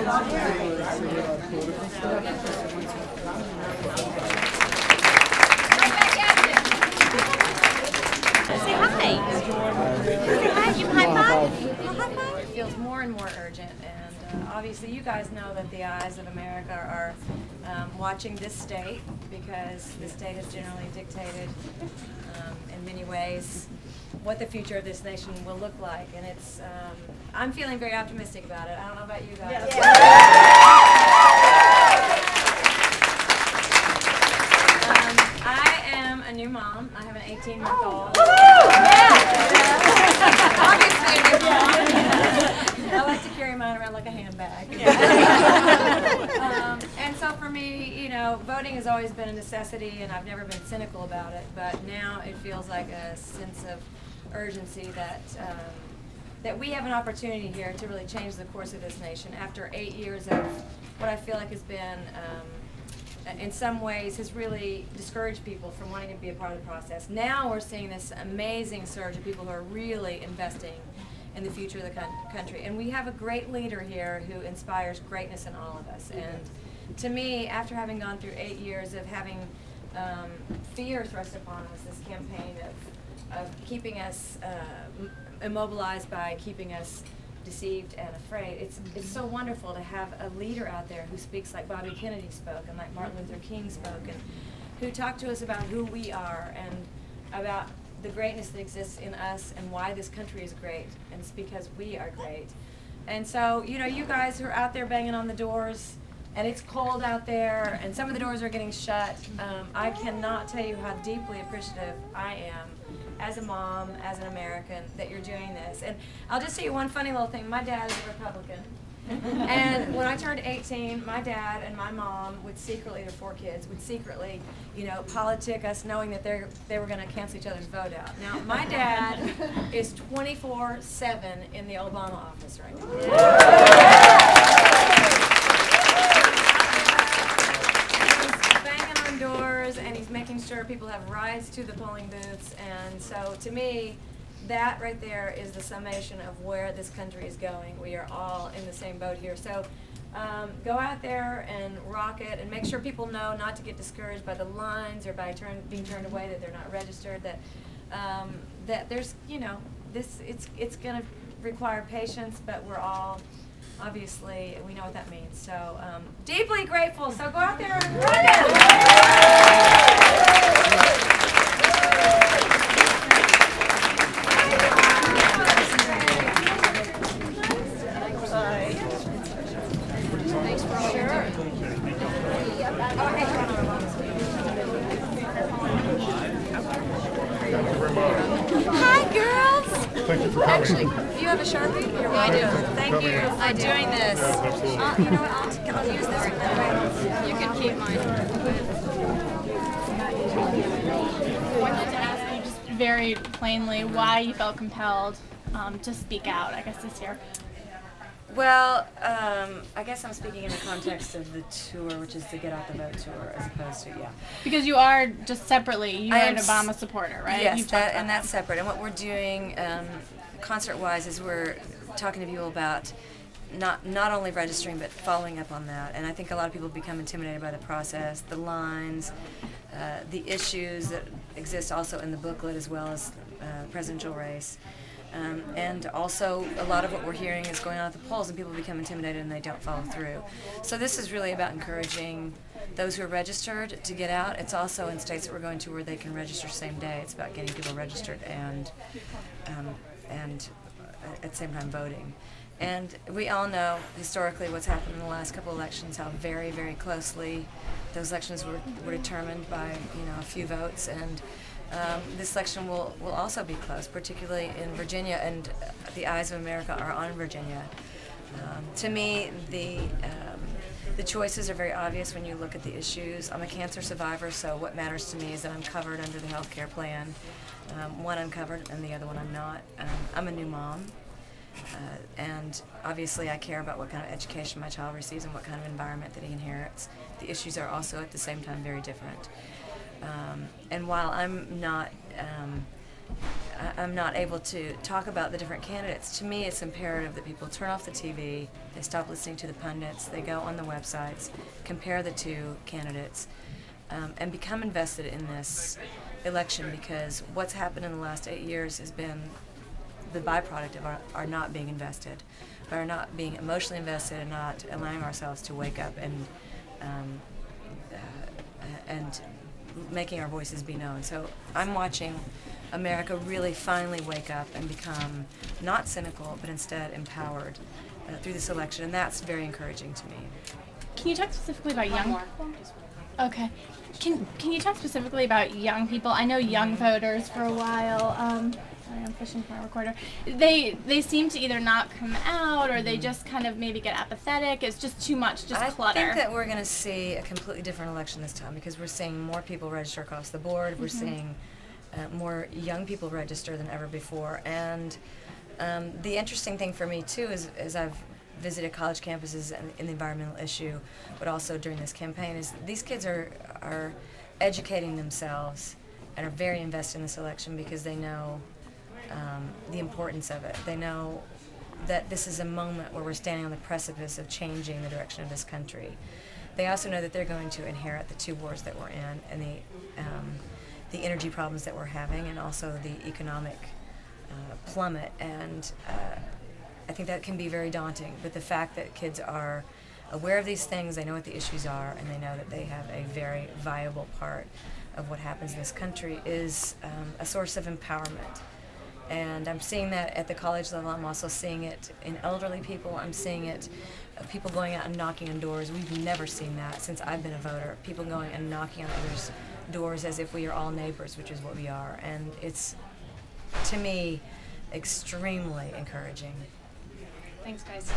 Say hi. Say hi. You high five? You high five? It feels more and more urgent, and obviously you guys know that the eyes of America are watching this state, because this state has generally dictated in many ways what the future of this nation will look like, and it's I'm feeling very optimistic about it. I don't know about you guys. I am a new mom. I have an 18-month-old. Obviously a new mom. I like to carry mine around like a handbag. And so for me, you know, voting has always been a necessity, and I've never been cynical about it, but now it feels like a sense of urgency that that we have an opportunity here to really change the course of this nation after 8 years of what I feel like has been in some ways has really discouraged people from wanting to be a part of the process. Now we're seeing this amazing surge of people who are really investing in the future of the country. And we have a great leader here who inspires greatness in all of us. And to me, after having gone through 8 years of having fear thrust upon us, this campaign of keeping us immobilized by keeping us deceived and afraid, it's so wonderful to have a leader out there who speaks like Bobby Kennedy spoke and like Martin Luther King spoke, and who talk to us about who we are and about the greatness that exists in us and why this country is great, and it's because we are great. And so, you know, you guys who are out there banging on the doors, and it's cold out there, and some of the doors are getting shut, I cannot tell you how deeply appreciative I am as a mom, as an American, that you're doing this. And I'll just tell you one funny little thing. My dad is a Republican. And when I turned 18, my dad and my mom would secretly, their 4 kids, would secretly, you know, politic us, knowing that they were going to cancel each other's vote out. Now, my dad is 24/7 in the Obama office right now. He's banging on doors, and he's making sure people have rides to the polling booths. And so, to me, that right there is the summation of where this country is going. We are all in the same boat here. So go out there and rock it, and make sure people know not to get discouraged by the lines or by being turned away, that they're not registered, that that there's, you know, it's going to require patience, but we're all, obviously, we know what that means. So deeply grateful. So go out there and run it. Hi, girls. Thank you for coming. Actually, do you have a Sharpie? You're I do. Thank you for doing this. You know what? I'll use this one. You can keep mine. I wanted to ask you just very plainly why you felt compelled to speak out, I guess, this year. Well, I guess I'm speaking in the context of the tour, which is the Get Out the Vote tour, as opposed to, Because you are just separately, you're an Obama supporter, right? Yes, that's separate. And what we're doing concert-wise is we're talking to people about not only registering, but following up on that. And I think a lot of people become intimidated by the process, the lines, the issues that exist also in the booklet, as well as presidential race. And also, a lot of what we're hearing is going on at the polls, and people become intimidated and they don't follow through. So this is really about encouraging those who are registered to get out. It's also in states that we're going to where they can register same day. It's about getting people registered and at the same time voting. And we all know historically what's happened in the last couple of elections, how very, very closely those elections were determined by, you know, a few votes. And this election will also be close, particularly in Virginia, and the eyes of America are on Virginia. To me, the choices are very obvious when you look at the issues. I'm a cancer survivor, so what matters to me is that I'm covered under the health care plan. One I'm covered and the other one I'm not. I'm a new mom, and obviously I care about what kind of education my child receives and what kind of environment that he inherits. The issues are also at the same time very different. And while I'm not I'm not able to talk about the different candidates. To me, it's imperative that people turn off the TV, they stop listening to the pundits, they go on the websites, compare the two candidates, and become invested in this election, because what's happened in the last 8 years has been the byproduct of our not being invested, by our not being emotionally invested and not allowing ourselves to wake up and making our voices be known. So I'm watching America really finally wake up and become not cynical, but instead empowered through this election, and that's very encouraging to me. Can you talk specifically about young people? Okay. Can you talk specifically about young people? I know young voters for a while. Sorry, I'm fishing for my recorder. They seem to either not come out, or they just kind of maybe get apathetic. It's just too much, just clutter. I think that we're going to see a completely different election this time, because we're seeing more people register across the board. We're seeing more young people register than ever before. And the interesting thing for me too is, as I've visited college campuses in the environmental issue, but also during this campaign, is these kids are educating themselves and are very invested in this election, because they know the importance of it. They know that this is a moment where we're standing on the precipice of changing the direction of this country. They also know that they're going to inherit the two wars that we're in, and the energy problems that we're having, and also the economic plummet. And I think that can be very daunting, but the fact that kids are aware of these things, they know what the issues are, and they know that they have a very viable part of what happens in this country, is a source of empowerment. And I'm seeing that at the college level. I'm also seeing it in elderly people. I'm seeing it people going out and knocking on doors. We've never seen that since I've been a voter. People going and knocking on others' doors as if we are all neighbors, which is what we are. And it's, to me, extremely encouraging. Thanks, guys.